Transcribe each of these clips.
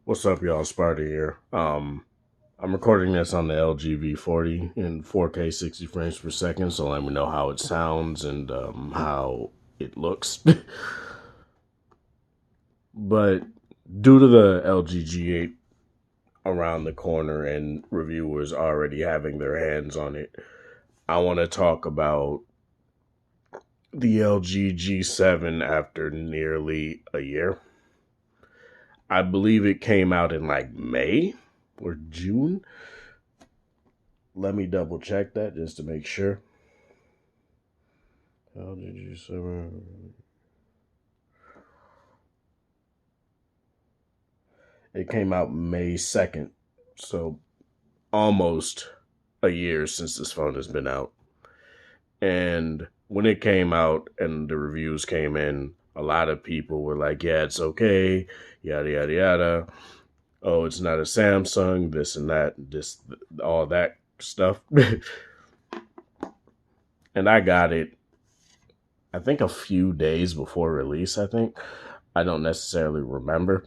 What's up, y'all? Sparta here. I'm recording this on the LG V40 in 4K 60 frames per second, so let me know how it sounds and how it looks. But due to the LG G8 around the corner and reviewers already having their hands on it, I want to talk about the LG G7 after nearly a year. I believe it came out in like May or June. Let me double check that just to make sure. LG G7. It came out May 2nd. So almost a year since this phone has been out. And when it came out and the reviews came in, a lot of people were like, yeah, it's okay, yada, yada, yada. Oh, it's not a Samsung, this and that, this, all that stuff. And I got it, I think, a few days before release, I think. I don't necessarily remember.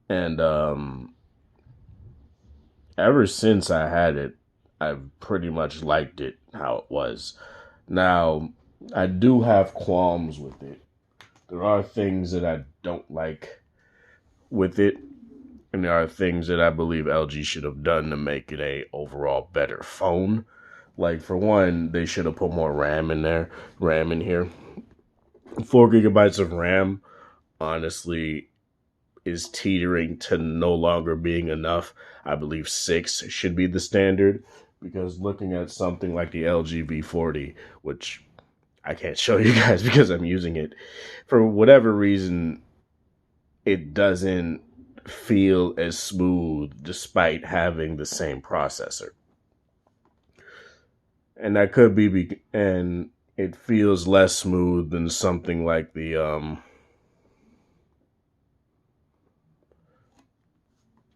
And ever since I had it, I've pretty much liked it how it was. Now, I do have qualms with it. There are things that I don't like with it, and there are things that I believe LG should have done to make it a overall better phone. Like, for one, they should have put more RAM in there, RAM in here. 4 gigabytes of RAM, honestly, is teetering to no longer being enough. I believe 6 should be the standard, because looking at something like the LG V40, which I can't show you guys because I'm using it, for whatever reason, it doesn't feel as smooth despite having the same processor. And that could and it feels less smooth than something like the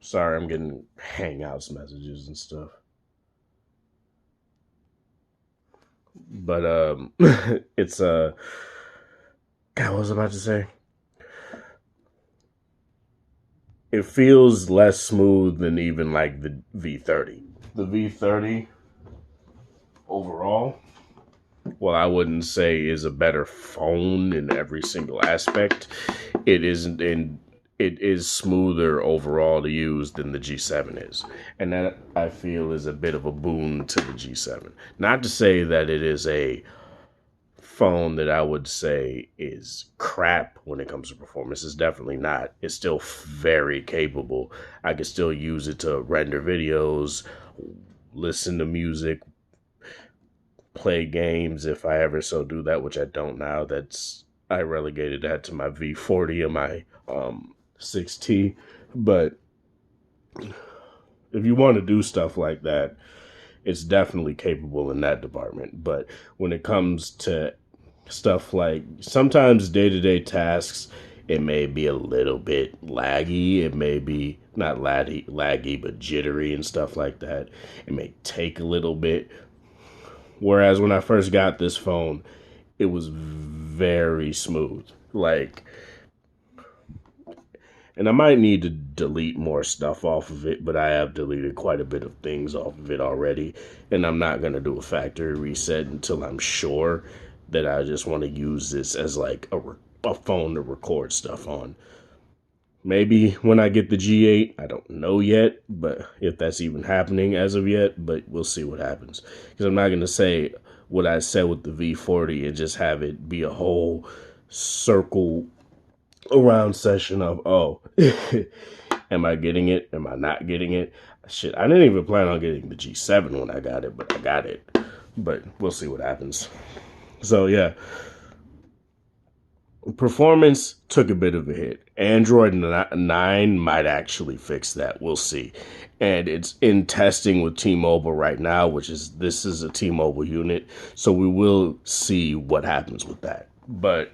sorry, I'm getting Hangouts messages and stuff. But it's God, what was I about to say? It feels less smooth than even like the V30. The V30 overall, well, I wouldn't say is a better phone in every single aspect. It isn't in it is smoother overall to use than the G7 is. And that, I feel, is a bit of a boon to the G7. Not to say that it is a phone that I would say is crap when it comes to performance. It's definitely not. It's still very capable. I can still use it to render videos, listen to music, play games if I ever so do that, which I don't now. I relegated that to my V40 and my 6T. But if you want to do stuff like that, it's definitely capable in that department. But when it comes to stuff like sometimes day-to-day tasks, it may be a little bit laggy. It may be not laggy, but jittery and stuff like that. It may take a little bit. Whereas when I first got this phone, it was very smooth. Like, and I might need to delete more stuff off of it, but I have deleted quite a bit of things off of it already. And I'm not going to do a factory reset until I'm sure that I just want to use this as like a phone to record stuff on. Maybe when I get the G8, I don't know yet, but if that's even happening as of yet, but we'll see what happens. Because I'm not going to say what I said with the V40 and just have it be a whole circle around session of, oh, am I getting it? Am I not getting it? Shit, I didn't even plan on getting the G7 when I got it, but I got it. But we'll see what happens. So, yeah. Performance took a bit of a hit. Android 9 might actually fix that. We'll see. And it's in testing with T-Mobile right now, this is a T-Mobile unit. So we will see what happens with that. But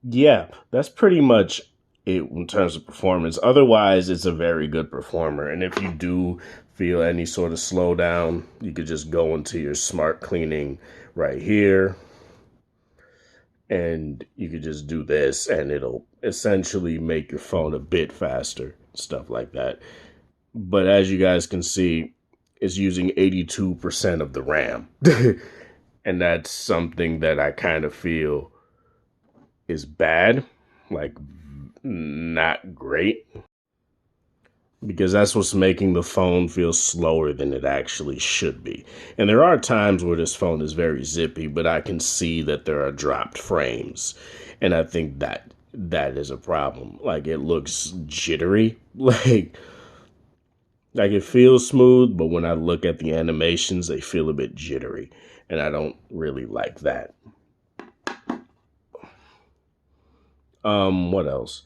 yeah, that's pretty much it in terms of performance. Otherwise, it's a very good performer. And if you do feel any sort of slowdown, you could just go into your smart cleaning right here, and you could just do this and it'll essentially make your phone a bit faster, stuff like that. But as you guys can see, it's using 82% of the RAM. And that's something that I kind of feel is bad, like not great, because that's what's making the phone feel slower than it actually should be. And there are times where this phone is very zippy, but I can see that there are dropped frames. And I think that is a problem. Like it looks jittery. Like it feels smooth, but when I look at the animations, they feel a bit jittery. And I don't really like that. What else?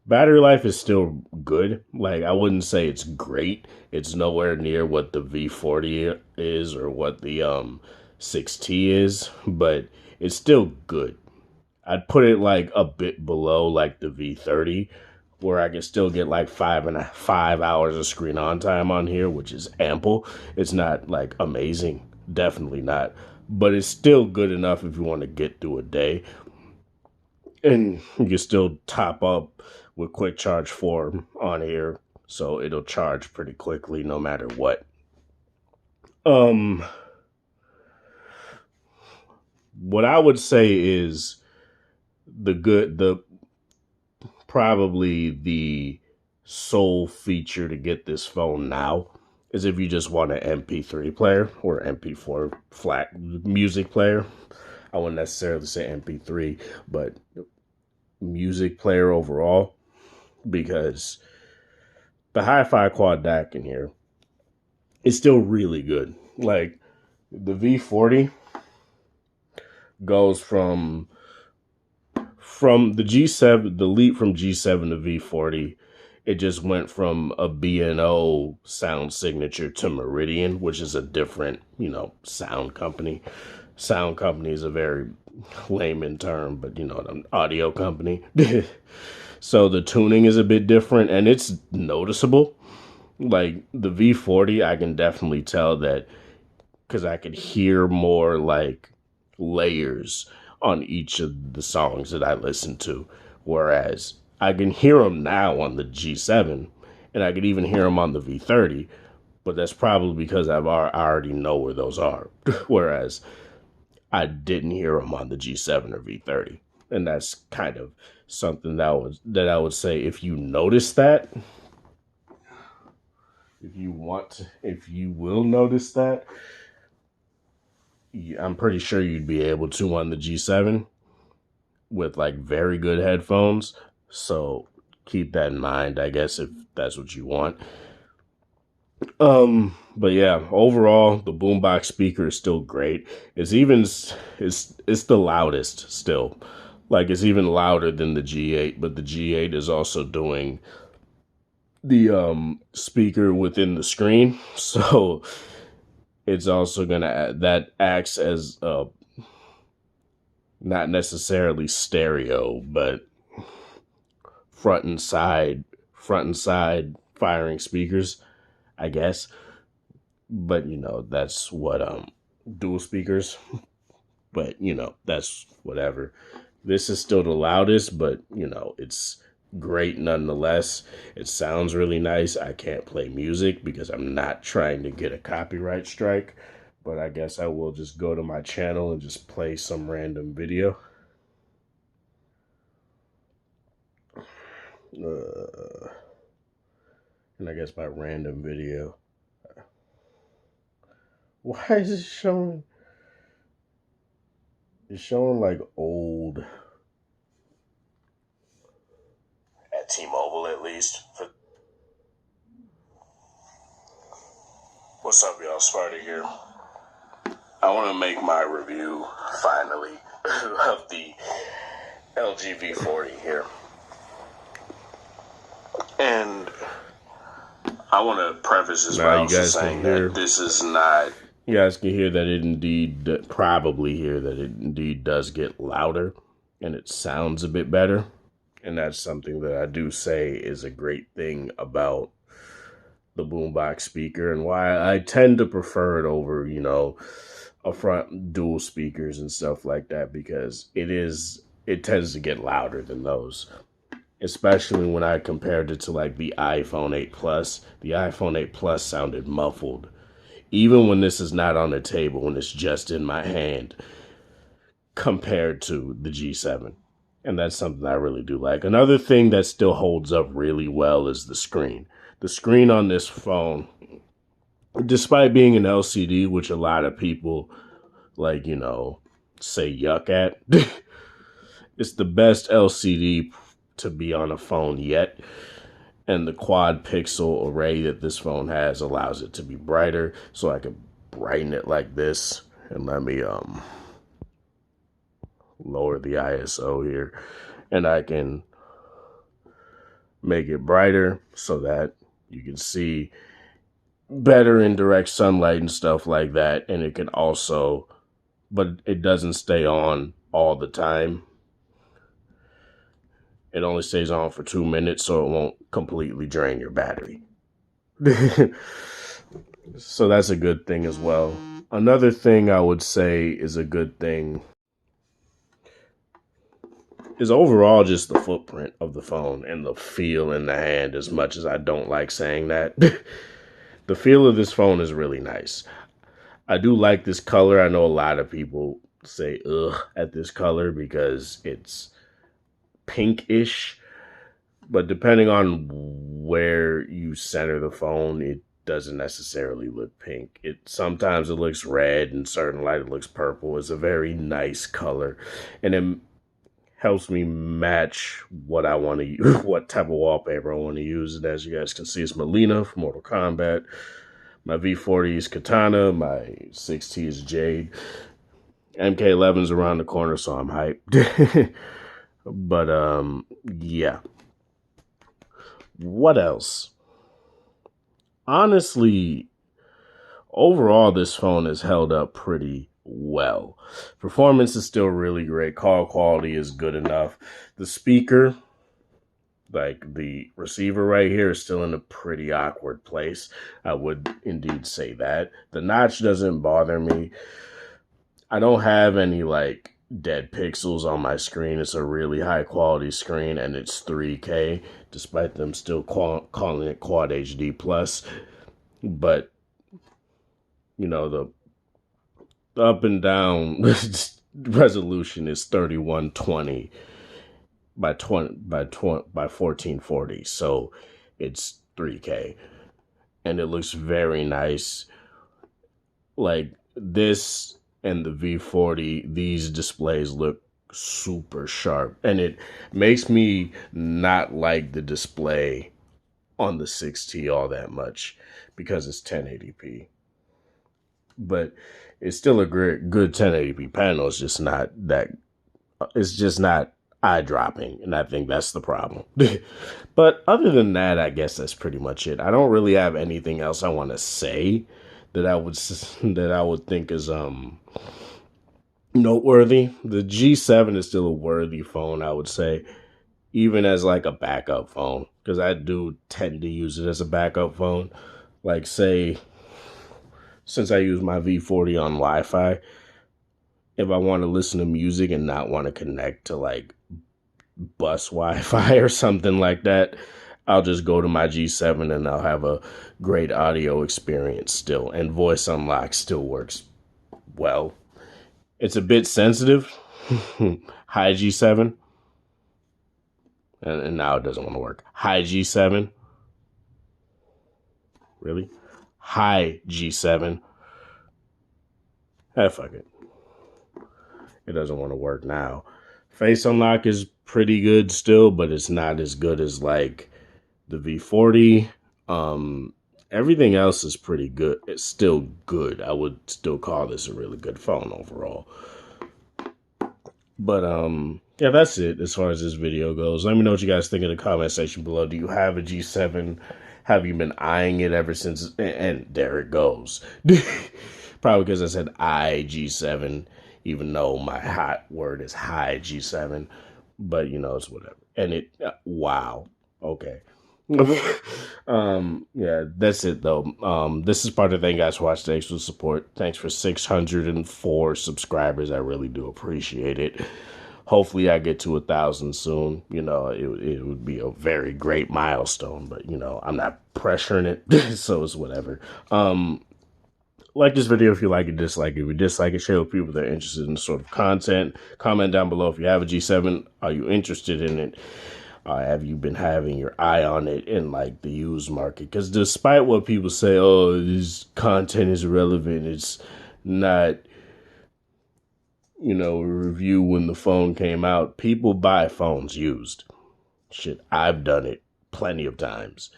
Battery life is still good. Like I wouldn't say it's great. It's nowhere near what the V40 is or what the 6T is, but it's still good. I'd put it like a bit below like the V30, where I can still get like 5 hours of screen on time on here, which is ample. It's not like amazing, definitely not, but it's still good enough if you want to get through a day. And you can still top up with quick charge 4 on here, so it'll charge pretty quickly no matter what. Um, what I would say is the probably the sole feature to get this phone now is if you just want an MP3 player or MP4 flat music player. I wouldn't necessarily say MP3, but music player overall, because the hi-fi quad DAC in here is still really good. Like the V40 goes from the G7, the leap from G7 to V40. It just went from a B&O sound signature to Meridian, which is a different, sound company. Sound company is a very layman term, but an audio company. So the tuning is a bit different and it's noticeable. Like the V40, I can definitely tell that because I could hear more like layers on each of the songs that I listen to. Whereas I can hear them now on the G7 and I could even hear them on the V30, but that's probably because I already know where those are. Whereas I didn't hear them on the G7 or V30. And that's kind of something that I would say if you notice that, if you will notice that, I'm pretty sure you'd be able to on the G7 with like very good headphones. So keep that in mind, I guess, if that's what you want. But yeah, overall, the boombox speaker is still great. It's the loudest still. Like it's even louder than the G8, but the G8 is also doing the speaker within the screen. So it's also gonna that acts as not necessarily stereo, but front and side firing speakers, I guess. But that's what dual speakers. But that's whatever. This is still the loudest, but it's great nonetheless. It sounds really nice. I can't play music because I'm not trying to get a copyright strike, but I guess I will just go to my channel and just play some random video. And I guess by random video, why is it showing? It's showing like old at T-Mobile, at least. What's up, y'all? Sparta here. I want to make my review finally of the LG V40 here, and I want to preface this by also saying that this is not. You guys can hear that it indeed, probably hear that it indeed does get louder, and it sounds a bit better. And that's something that I do say is a great thing about the boombox speaker, and why I tend to prefer it over, a front dual speakers and stuff like that, because it is it tends to get louder than those. Especially when I compared it to like the iPhone 8 Plus. The iPhone 8 Plus sounded muffled. Even when this is not on the table, when it's just in my hand, compared to the G7. And that's something I really do like. Another thing that still holds up really well is the screen. The screen on this phone, despite being an LCD, which a lot of people like, say yuck at, it's the best LCD to be on a phone yet. And the quad pixel array that this phone has allows it to be brighter. So I can brighten it like this. And let me lower the ISO here. And I can make it brighter so that you can see better in direct sunlight and stuff like that. And it can also, but it doesn't stay on all the time. It only stays on for 2 minutes, so it won't completely drain your battery. So that's a good thing as well. Another thing I would say is a good thing is overall just the footprint of the phone and the feel in the hand, as much as I don't like saying that. The feel of this phone is really nice. I do like this color. I know a lot of people say ugh at this color because it's pinkish, but depending on where you center the phone, it doesn't necessarily look pink. Sometimes it looks red, and certain light it looks purple. It's a very nice color, and it helps me match what I want to use, what type of wallpaper I want to use. And as you guys can see, it's Mileena from Mortal Kombat. My V40 is Katana. My 6T is Jade. MK11's around the corner, so I'm hyped. But yeah. What else? Honestly, overall, this phone has held up pretty well. Performance is still really great. Call quality is good enough. The speaker, like the receiver right here, is still in a pretty awkward place. I would indeed say that. The notch doesn't bother me. I don't have any like dead pixels on my screen. It's a really high quality screen, and it's 3K, despite them still calling it Quad HD Plus. But the up and down resolution is 3120 by 1440, so it's 3K, and it looks very nice. Like this and the V40, these displays look super sharp, and it makes me not like the display on the 6T all that much because it's 1080p. But it's still a good 1080p panel. It's just not eye dropping, and I think that's the problem. But other than that, I guess that's pretty much it. I don't really have anything else I want to say that I would think is noteworthy. The G7 is still a worthy phone, I would say, even as like a backup phone, because I do tend to use it as a backup phone. Like, say, since I use my V40 on Wi-Fi, if I want to listen to music and not want to connect to like bus Wi-Fi or something like that, I'll just go to my G7 and I'll have a great audio experience still. And voice unlock still works well. It's a bit sensitive. Hi G7. And now it doesn't want to work. Hi G7. Really? Hi G7. Fuck it. It doesn't want to work now. Face unlock is pretty good still, but it's not as good as like the V40. Everything else is pretty good. It's still good. I would still call this a really good phone overall. But yeah, that's it as far as this video goes. Let me know what you guys think in the comment section below. Do you have a G7? Have you been eyeing it ever since? And there it goes. Probably because I said G7, even though my hot word is hi G7. But it's whatever. And it wow. Okay. Yeah, that's it though. This is part of the thing, guys, for watching. Thanks for the support. Thanks for 604 subscribers. I really do appreciate it. Hopefully I get to 1,000 soon. It would be a very great milestone, but I'm not pressuring it, so it's whatever. Like this video if you like it, dislike it. If you dislike it, share with people that are interested in this sort of content. Comment down below if you have a G7. Are you interested in it? Have you been having your eye on it in like the used market? Because despite what people say, oh, this content is irrelevant, it's not, a review when the phone came out. People buy phones used. Shit, I've done it plenty of times.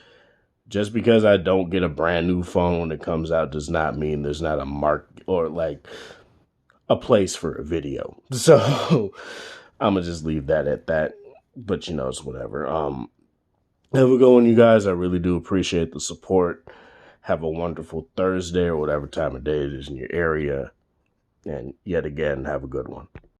Just because I don't get a brand new phone when it comes out does not mean there's not a market or like a place for a video. So I'm gonna just leave that at that. But it's whatever. Have a good one, you guys. I really do appreciate the support. Have a wonderful Thursday or whatever time of day it is in your area. And yet again, have a good one.